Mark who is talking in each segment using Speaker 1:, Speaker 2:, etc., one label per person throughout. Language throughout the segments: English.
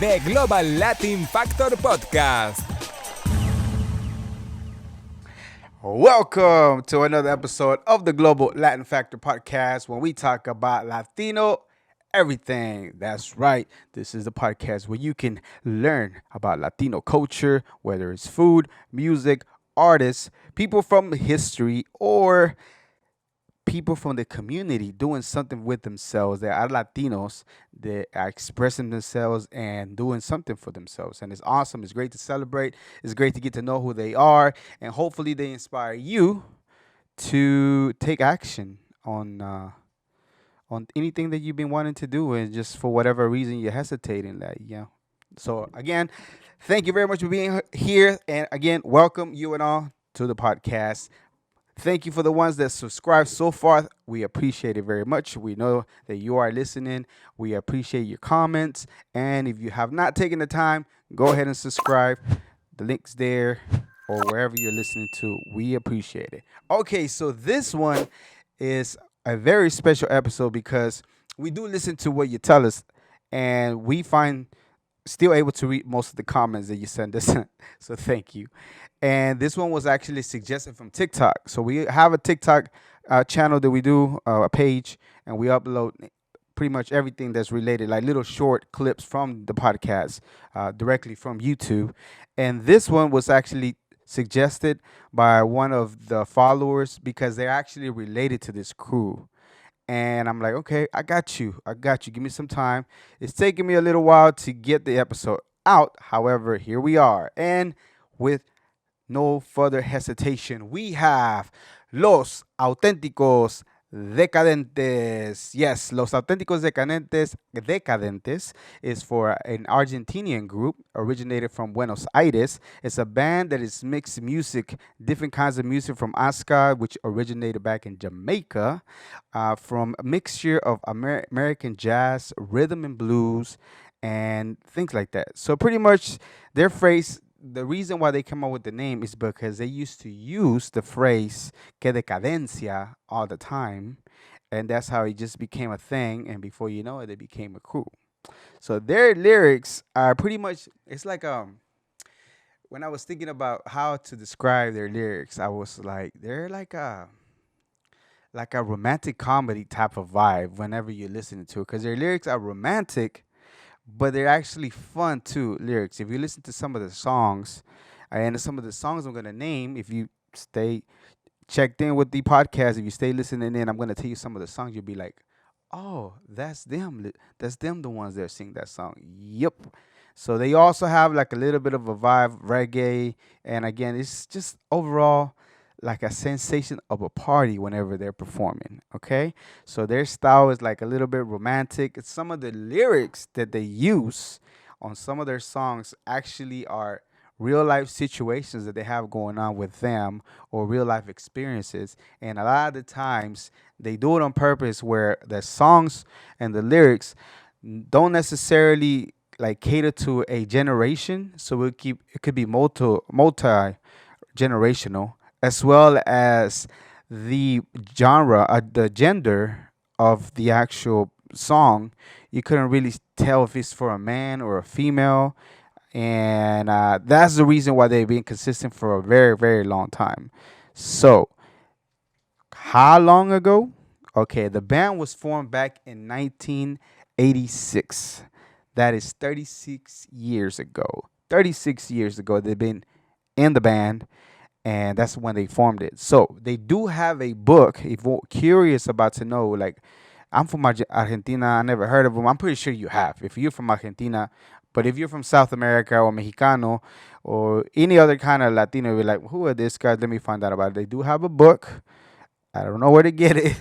Speaker 1: The Global Latin Factor Podcast.
Speaker 2: Welcome to another episode of the Global Latin Factor Podcast, when we talk about Latino everything. That's right. This is the podcast where you can learn about Latino culture, whether it's food, music, artists, people from history, or people from the community doing something with themselves. They are Latinos that are expressing themselves and doing something for themselves. And it's awesome. It's great to celebrate. It's great to get to know who they are. And hopefully they inspire you to take action on anything that you've been wanting to do, and just for whatever reason you're hesitating that, So again, thank you very much for being here. And again, welcome you and all to the podcast. Thank you for the ones that subscribe so far. We appreciate it very much. We know that you are listening. We appreciate your comments. And if you have not taken the time, go ahead and subscribe. The link's there, or wherever you're listening to. We appreciate it. Okay, so this one is a very special episode because we do listen to what you tell us, and we find still able to read most of the comments that you send us. So thank you. And this one was actually suggested from TikTok. So we have a TikTok channel that we do, a page, and we upload pretty much everything that's related, like little short clips from the podcast directly from YouTube. And this one was actually suggested by one of the followers because they're actually related to this crew. And I'm like, okay, I got you. Give me some time. It's taking me a little while to get the episode out. However, here we are. And with no further hesitation, we have Los Auténticos Decadentes. Yes, Los Auténticos Decadentes is for an Argentinian group originated from Buenos Aires. It's a band that is mixed music, different kinds of music from Azca, which originated back in Jamaica, from a mixture of American jazz, rhythm and blues, and things like that. So pretty much their phrase, the reason why they came up with the name is because they used to use the phrase que decadencia all the time. And that's how it just became a thing. And before you know it, they became a crew. So their lyrics are pretty much, it's like, when I was thinking about how to describe their lyrics, I was like, they're like a romantic comedy type of vibe whenever you're listening to it. Because their lyrics are romantic, but they're actually fun too. Lyrics. If you listen to some of the songs, and some of the songs I'm gonna name, if you stay checked in with the podcast, if you stay listening in, I'm gonna tell you some of the songs. You'll be like, "Oh, that's them. That's them. The ones that sing that song." Yep. So they also have like a little bit of a vibe, reggae, and again, it's just overall like a sensation of a party whenever they're performing. Okay, so their style is like a little bit romantic. Some of the lyrics that they use on some of their songs actually are real life situations that they have going on with them, or real life experiences. And a lot of the times they do it on purpose, where the songs and the lyrics don't necessarily like cater to a generation. So it could be multi generational, as well as the genre, the gender of the actual song. You couldn't really tell if it's for a man or a female. And that's the reason why they've been consistent for a very, very long time. So, how long ago? Okay, the band was formed back in 1986. That is 36 years ago. 36 years ago, they've been in the band, and that's when they formed it. So they do have a book. If you're curious about to know, like, I'm from Argentina, I never heard of them. I'm pretty sure you have. If you're from Argentina, but if you're from South America or Mexicano or any other kind of Latino, you're like, who are these guys? Let me find out about it. They do have a book. I don't know where to get it,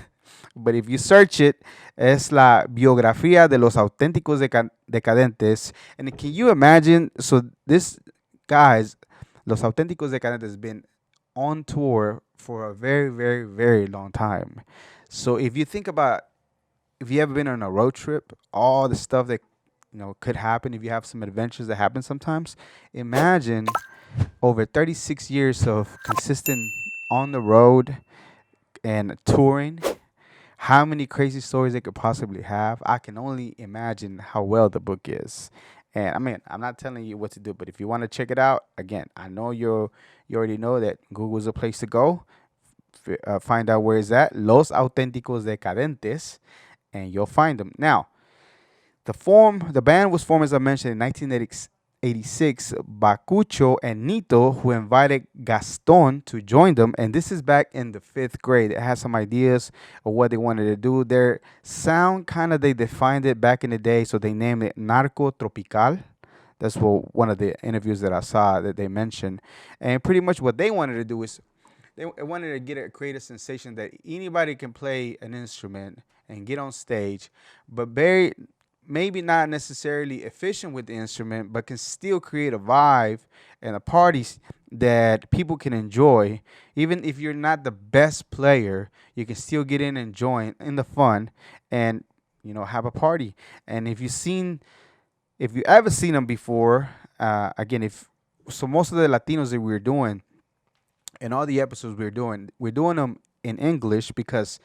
Speaker 2: but if you search it, es la biografía de los auténticos decadentes. And can you imagine? So this guys, los auténticos decadentes, has been on tour for a very, very, very long time. So if you think about, if you ever been on a road trip, all the stuff that could happen, if you have some adventures that happen sometimes, imagine over 36 years of consistent on the road and touring, how many crazy stories they could possibly have. I can only imagine how well the book is. And I mean, I'm not telling you what to do, but if you want to check it out, again, I know you already know that Google's a place to go. Find out where it's at. Los Auténticos Decadentes, and you'll find them. Now, the band was formed, as I mentioned, in 1986. Bacucho and Nito, who invited Gaston to join them, and this is back in the fifth grade. It has some ideas of what they wanted to do. Their sound, kind of, they defined it back in the day, so they named it Narco Tropical. That's what one of the interviews that I saw that they mentioned, and pretty much what they wanted to do is they wanted to create a sensation that anybody can play an instrument and get on stage, but very maybe not necessarily efficient with the instrument, but can still create a vibe and a party that people can enjoy. Even if you're not the best player, you can still get in and join in the fun, and have a party. And if you ever seen them before, again, if so, most of the Latinos that we're doing in all the episodes we're doing them in English because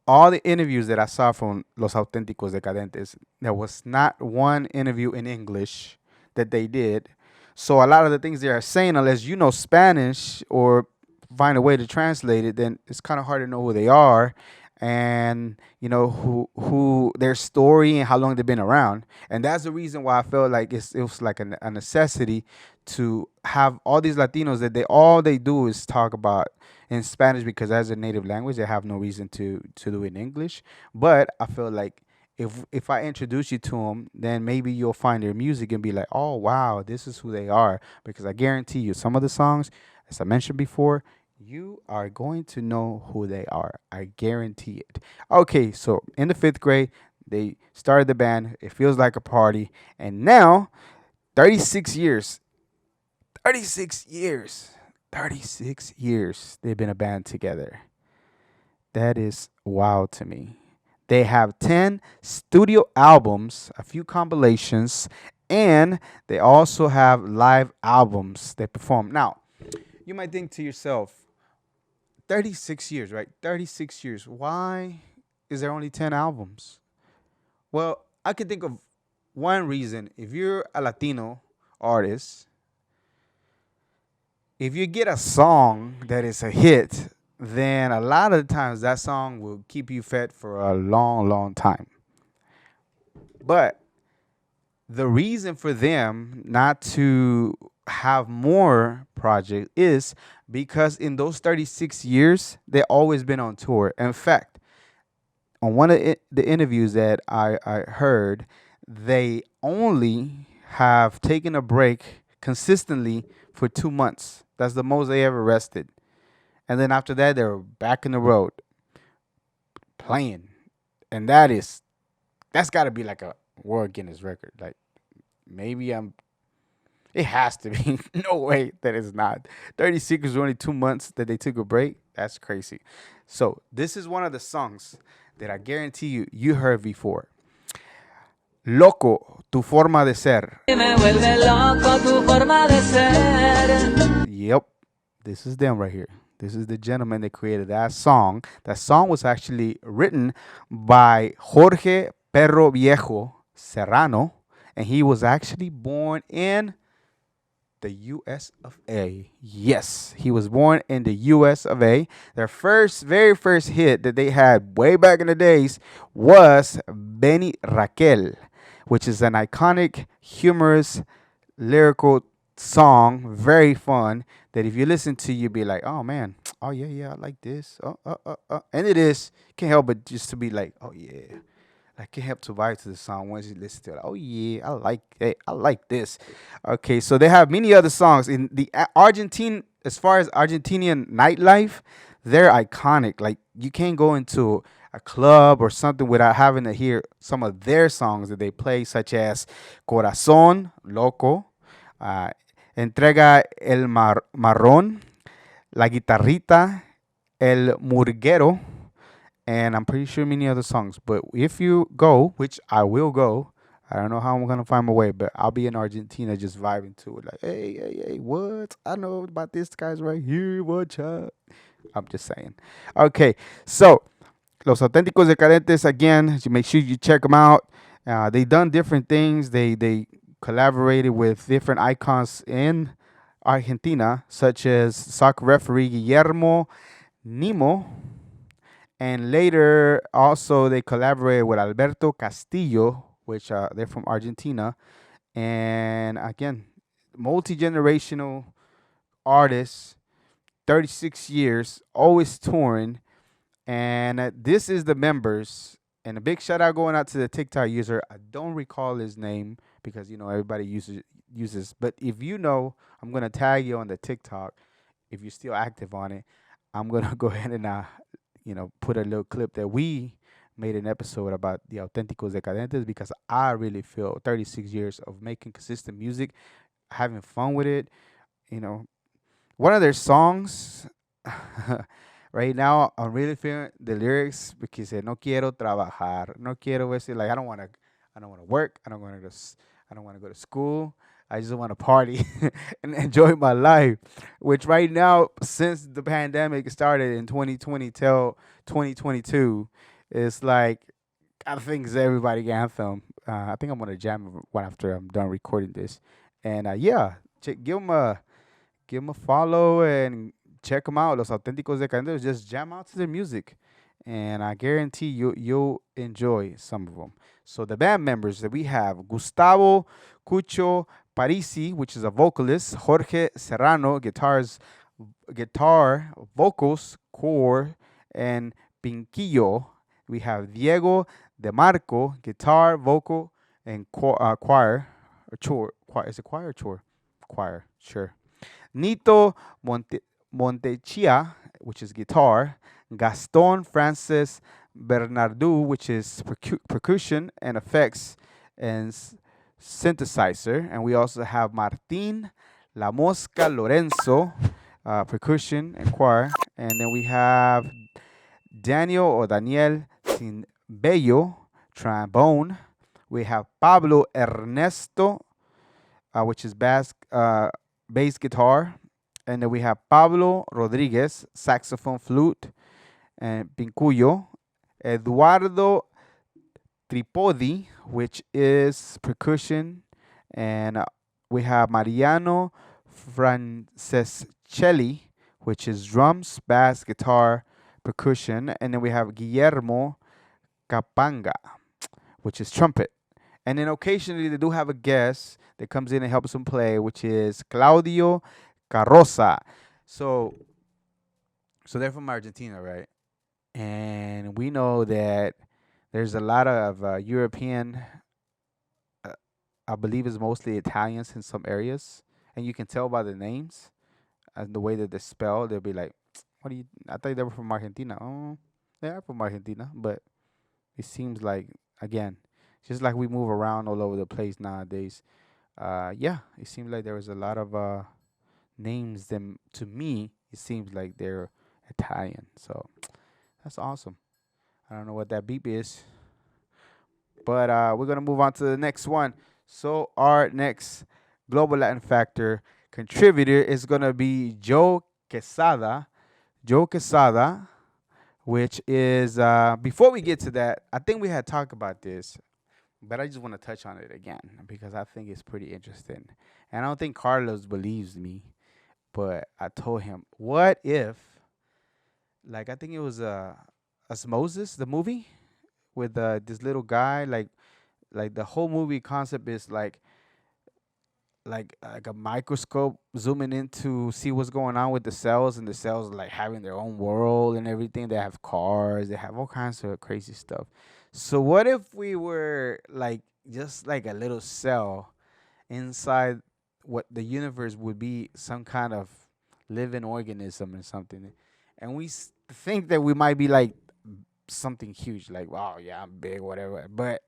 Speaker 2: all the interviews that I saw from Los Auténticos Decadentes, there was not one interview in English that they did. So a lot of the things they are saying, unless you know Spanish or find a way to translate it, then it's kind of hard to know who they are and who their story and how long they've been around. And that's the reason why I felt like it was like a necessity to have all these Latinos that all they do is talk about in Spanish, because as a native language they have no reason to do it in English. But I feel like if I introduce you to them, then maybe you'll find their music and be like, oh wow, this is who they are. Because I guarantee you, some of the songs, as I mentioned before, you are going to know who they are. I guarantee it. Okay, so in the fifth grade, they started the band. It feels like a party. And now, 36 years, 36 years, 36 years they've been a band together. That is wow to me. They have 10 studio albums, a few compilations, and they also have live albums they perform. Now, you might think to yourself, 36 years, right? 36 years. Why is there only 10 albums? Well, I can think of one reason. If you're a Latino artist, if you get a song that is a hit, then a lot of the times that song will keep you fed for a long, long time. But the reason for them not to have more projects is because in those 36 years, they've always been on tour. In fact, on one of the interviews that I heard, they only have taken a break consistently for 2 months. That's the most they ever rested. And then after that, they're back in the road playing. And that's got to be like a World Guinness record. Like, maybe it has to be. No way that it's not. 36 is only 2 months that they took a break. That's crazy. So this is one of the songs that I guarantee you heard before. Loco, tu forma de ser. Me vuelve loco tu forma de ser. Yep, this is them right here. This is the gentleman that created that song. That song was actually written by Jorge Perro Viejo Serrano, and he was actually born in the U.S. of A. Yes, he was born in the U.S. of A. Their very first hit that they had way back in the days was Benny Raquel, which is an iconic, humorous, lyrical song, very fun, that if you listen to, you'll be like, oh man, oh yeah, I like this. And it is. Can't help but just to be like, oh yeah. I can help to vibe to the song once you listen to it. Oh yeah, I like this. Okay, so they have many other songs in the Argentine. As far as Argentinian nightlife, they're iconic. Like, you can't go into a club or something without having to hear some of their songs that they play, such as Corazón Loco, Entrega el Marrón, La Guitarrita, El Murguero, and I'm pretty sure many other songs. But if you go, which I will go, I don't know how I'm going to find my way, but I'll be in Argentina just vibing to it. Like, hey, what? I know about this guy's right here. Watch out. I'm just saying. Okay, so Los Auténticos Decadentes, again, make sure you check them out. They done different things. They collaborated with different icons in Argentina, such as soccer referee Guillermo Nimo, and later also they collaborated with Alberto Castillo, which they're from Argentina, and again, multi-generational artists, 36 years, always touring. And this is the members. And a big shout out going out to the TikTok user. I don't recall his name because everybody uses. But if you know, I'm gonna tag you on the TikTok. If you're still active on it, I'm gonna go ahead and put a little clip that we made an episode about the Auténticos Decadentes, because I really feel 36 years of making consistent music, having fun with it. You know, one of their songs right now, I'm really feeling the lyrics because no quiero trabajar, no quiero decir, like I don't want to work, I don't want to go to school. I just want to party and enjoy my life. Which right now, since the pandemic started in 2020 till 2022, it's like I think it's everybody anthem. I think I'm gonna jam one after I'm done recording this, and yeah, give them a follow and check them out. Los Auténticos Decadentes. Just jam out to their music, and I guarantee you'll enjoy some of them. So the band members that we have: Gustavo Cucho Parisi, which is a vocalist; Jorge Serrano, guitar, vocals, core, and Pinquillo. We have Diego De Marco, guitar, vocal, and choir. Or chore. Choir. Is it choir or chore? Choir. Sure. Nito Montechia, which is guitar, Gaston Francis Bernardo, which is percussion and effects and synthesizer, and we also have Martin La Mosca Lorenzo, percussion and choir, and then we have Daniel Sinbello, trombone. We have Pablo Ernesto, which is bass guitar. And then we have Pablo Rodriguez, saxophone, flute, and Pincuyo. Eduardo Tripodi, which is percussion. And we have Mariano Francescelli, which is drums, bass, guitar, percussion. And then we have Guillermo Capanga, which is trumpet. And then occasionally they do have a guest that comes in and helps them play, which is Claudio Carroza. So they're from Argentina, right? And we know that there's a lot of European, uh, I believe it's mostly Italians in some areas. And you can tell by the names and the way that they spell. They'll be like, what do you, I thought they were from Argentina. Oh, they are from Argentina. But it seems like, again, just like we move around all over the place nowadays. Yeah, it seems like there was a lot of names. Them to me, it seems like they're Italian. So that's awesome. I don't know what that beep is, but we're gonna move on to the next one. So our next Global Latin Factor contributor is gonna be Joe Quesada. Joe Quesada, which is before we get to that, I think we had talked about this, but I just want to touch on it again because I think it's pretty interesting. And I don't think Carlos believes me, but I told him, what if, like, I think it was Osmosis, the movie with this little guy, like the whole movie concept is like a microscope zooming in to see what's going on with the cells, and the cells like having their own world and everything. They have cars, they have all kinds of crazy stuff. So what if we were like just like a little cell inside what the universe would be, some kind of living organism or something, and we think that we might be like something huge, like, wow, yeah, I'm big, whatever. But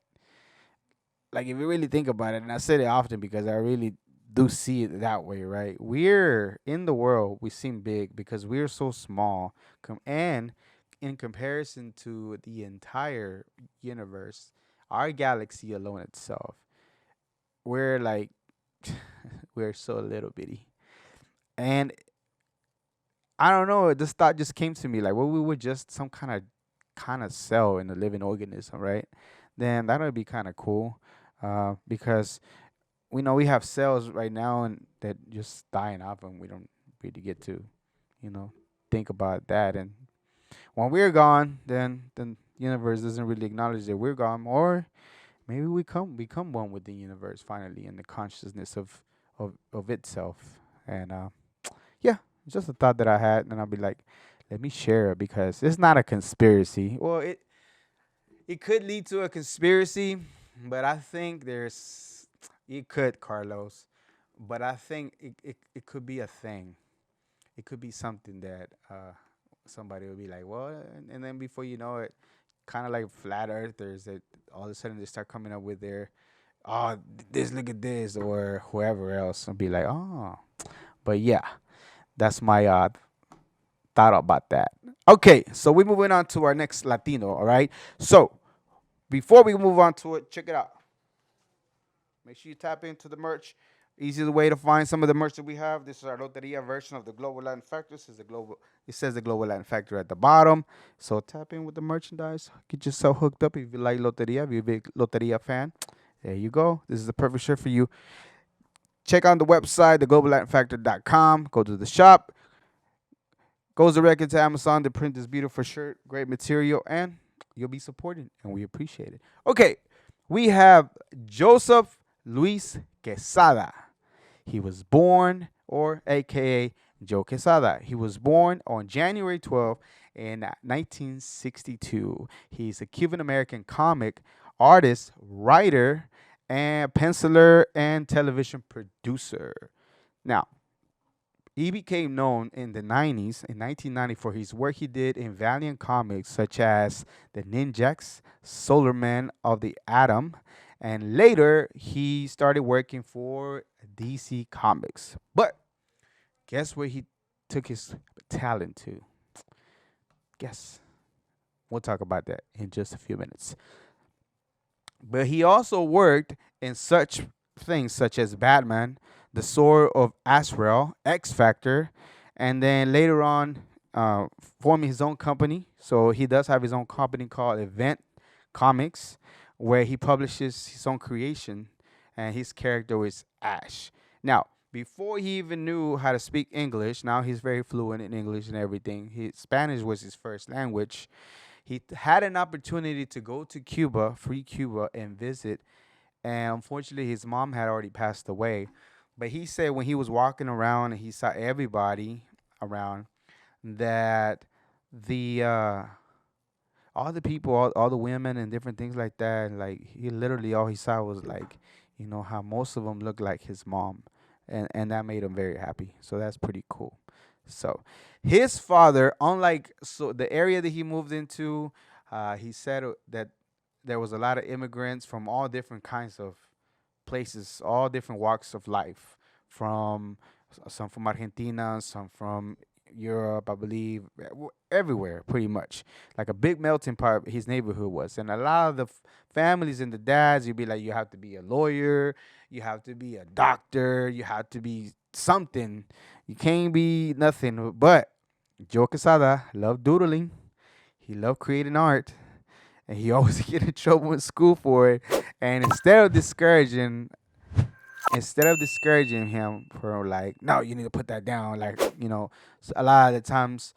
Speaker 2: like if you really think about it, and I say it often because I really do see it that way, right? We're in the world, we seem big because we're so small, and in comparison to the entire universe, our galaxy alone itself, we're like we're so little bitty. And I don't know, this thought just came to me, like, well, we were just some kind of cell in a living organism, right? then that would be kind of cool. Because we know we have cells right now and that just dying off, and we don't really get to, you know, think about that. And when we're gone, then the universe doesn't really acknowledge that we're gone, or maybe we become one with the universe finally, in the consciousness of itself. And yeah, it's just a thought that I had, and I'll be like, let me share it because it's not a conspiracy. Well, it could lead to a conspiracy, but I think there's it could, Carlos. But I think it could be a thing. It could be something that somebody will be like, well, and then before you know it, kind of like flat earthers that all of a sudden they start coming up with their, oh, this, look at this, or whoever else, and be like, oh. But yeah, that's my thought about that. Okay, so we're moving on to our next Latino. All right, so before we move on to it, check it out. Make sure you tap into the merch. Easiest way to find some of the merch that we have. This is our Loteria version of the Global Latin Factor. This is the global. It says the Global Latin Factor at the bottom. So tap in with the merchandise. Get yourself hooked up if you like Loteria. If you're a big Loteria fan, there you go. This is the perfect shirt for you. Check out the website, thegloballatinfactor.com. Go to the shop. Goes directly to Amazon to print this beautiful shirt. Great material, and you'll be supported, and we appreciate it. Okay, we have Joseph Luis Quesada. He was born, or AKA Joe Quesada. He was born on January 12th in 1962. He's a Cuban American comic artist, writer, and penciler and television producer. Now, he became known in the 90s, in 1990, for his work he did in Valiant Comics, such as The Ninjaks, Solar Man of the Atom, and later he started working for DC Comics. But guess where he took his talent to? Guess. We'll talk about that in just a few minutes. But he also worked in such things such as Batman, The Sword of Azrael, X Factor, and then later on forming his own company. So he does have his own company called Event Comics, where he publishes his own creation, and his character is Ash. Now, before he even knew how to speak English, now he's very fluent in English and everything. Spanish was his first language. He had an opportunity to go to Cuba, free Cuba, and visit. And unfortunately, his mom had already passed away. But he said when he was walking around and he saw everybody around, that the all the people, all the women and different things like that, like he literally all he saw was like, how most of them looked like his mom, and that made him very happy. So that's pretty cool. So his father, unlike the area that he moved into, he said that there was a lot of immigrants from all different kinds of places, all different walks of life, from some from Argentina, some from Europe, I believe, everywhere, pretty much. Like a big melting pot, his neighborhood was. And a lot of the families and the dads, you'd be like, you have to be a lawyer, you have to be a doctor, you have to be something. You can't be nothing. But Joe Quesada loved doodling. He loved creating art. And he always get in trouble in school for it. And instead of discouraging him for like, no, you need to put that down. Like, a lot of the times,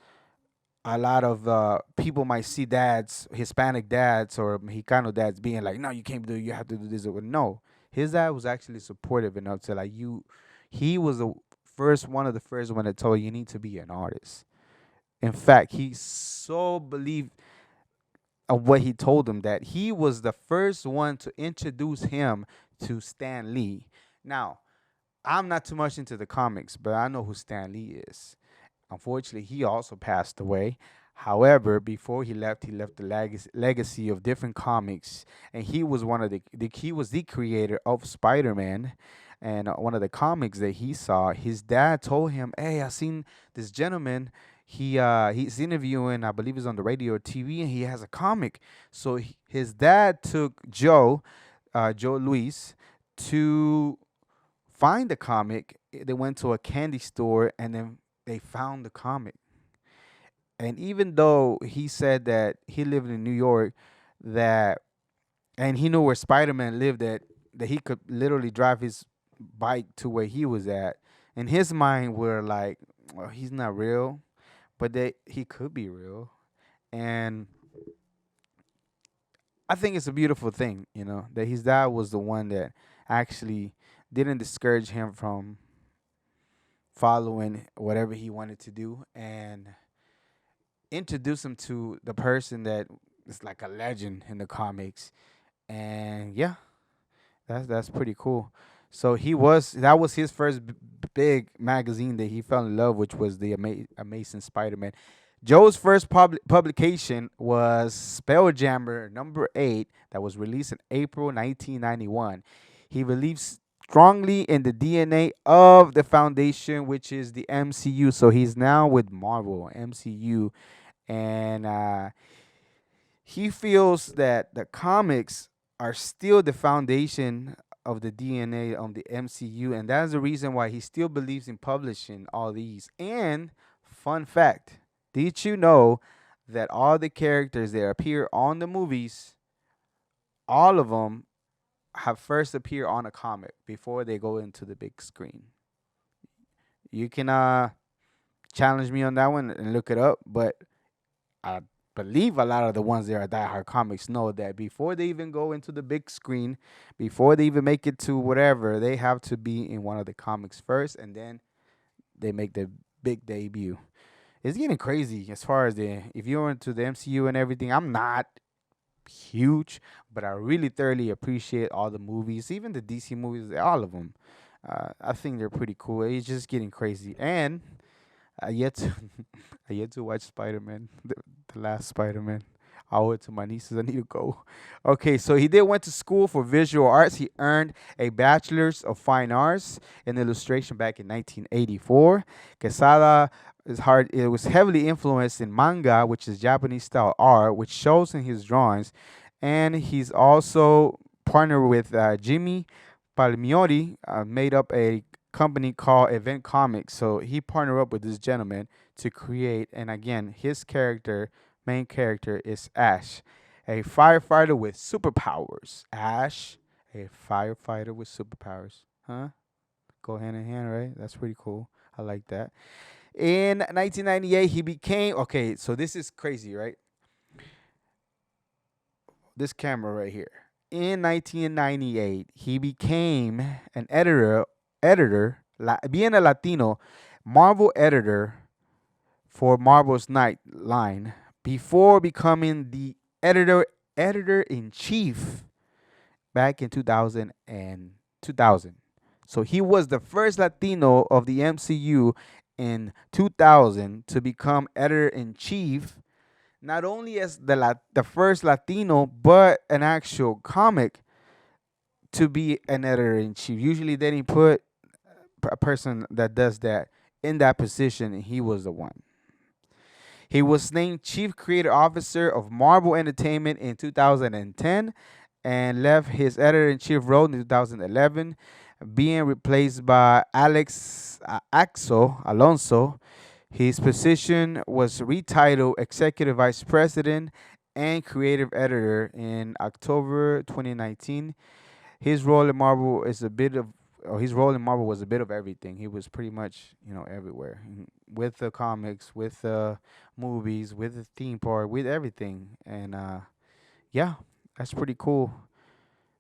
Speaker 2: a lot of people might see dads, Hispanic dads or Mexicano dads being like, no, you can't do it. You have to do this. Or no, his dad was actually supportive enough to like he was one of the first one that told you need to be an artist. In fact, he so believed of what he told him that he was the first one to introduce him to Stan Lee. Now, I'm not too much into the comics, but I know who Stan Lee is. Unfortunately, he also passed away. However, before he left the legacy of different comics, and he was one of he was the creator of Spider-Man. And one of the comics that he saw, his dad told him, "Hey, I seen this gentleman. He's interviewing, I believe he's on the radio or TV, and he has a comic." So his dad took Joe Luis, to find the comic. They went to a candy store, and then they found the comic. And even though he said that he lived in New York, that and he knew where Spider-Man lived, that he could literally drive his bike to where he was at. In his mind, we're like, well, he's not real, but that he could be real. And I think it's a beautiful thing, that his dad was the one that actually didn't discourage him from following whatever he wanted to do, and introduce him to the person that is like a legend in the comics. And yeah, that's pretty cool. So that was his first big magazine that he fell in love, which was the Amazing Spider-Man. Joe's first publication was Spelljammer #8 that was released in April 1991. He believes strongly in the DNA of the foundation, which is the MCU. So he's now with Marvel MCU, and he feels that the comics are still the foundation of the DNA of the MCU, and that's the reason why he still believes in publishing all these. And fun fact, did you know that all the characters that appear on the movies, all of them have first appeared on a comic before they go into the big screen? You can challenge me on that one and look it up, but I believe a lot of the ones that are diehard comics know that before they even go into the big screen, before they even make it to whatever, they have to be in one of the comics first, and then they make the big debut. It's getting crazy as far as if you're into the MCU and everything. I'm not huge, but I really thoroughly appreciate all the movies, even the DC movies, all of them. I think they're pretty cool. It's just getting crazy, and I yet to I yet to watch Spider-Man, the last Spider-Man. I owe it to my nieces. I need to go. Okay, so he did went to school for visual arts. He earned a bachelor's of fine arts in illustration back in 1984. Quesada is hard. It was heavily influenced in manga, which is Japanese style art, which shows in his drawings, and he's also partnered with Jimmy Palmiotti, made up a company called Event Comics. So he partnered up with this gentleman to create, and again, his main character is Ash, a firefighter with superpowers. Ash, a firefighter with superpowers. Huh? Go hand in hand, right? That's pretty cool. I like that. In 1998, he became, okay, so this is crazy, right? This camera right here. In 1998, he became an being a Latino, Marvel editor for Marvel's Night line before becoming the editor in chief back in 2000. So he was the first Latino of the MCU in 2000 to become editor in chief, not only as the first Latino, but an actual comic to be an editor in chief. Usually they didn't put a person that does that in that position, and he was the one. He was named Chief Creative Officer of Marvel Entertainment in 2010 and left his editor-in-chief role in 2011, being replaced by Alex Axo Alonso. His position was retitled Executive Vice President and Creative Editor in October 2019. His role in Marvel is a bit of his role in Marvel was a bit of everything. He was pretty much, everywhere with the comics, with the movies, with the theme park, with everything. And yeah, that's pretty cool.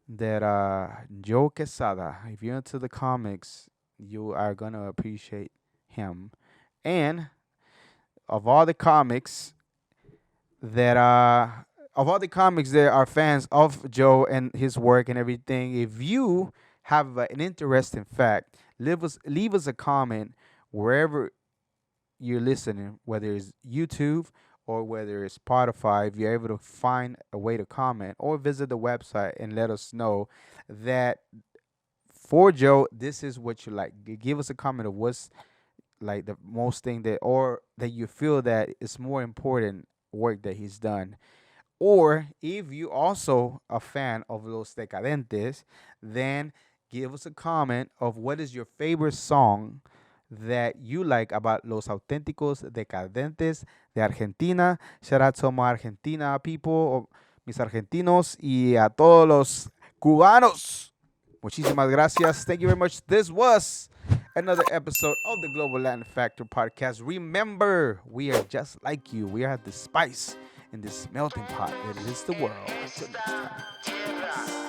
Speaker 2: That Joe Quesada, if you're into the comics, you are gonna appreciate him. And of all the comics that are fans of Joe and his work and everything, if you have an interesting fact, leave us a comment wherever you're listening, whether it's YouTube or whether it's Spotify. If you're able to find a way to comment, or visit the website and let us know that for Joe, this is what you like. Give us a comment of what's like the most thing that you feel that is more important work that he's done. Or if you also a fan of Los Decadentes, then give us a comment of what is your favorite song that you like about Los Auténticos Decadentes de Argentina. Shout out to my Argentina people, or mis argentinos y a todos los cubanos. Muchísimas gracias. Thank you very much. This was another episode of the Global Latin Factor podcast. Remember, we are just like you. We are the spice in this melting pot that is the world. Until next time.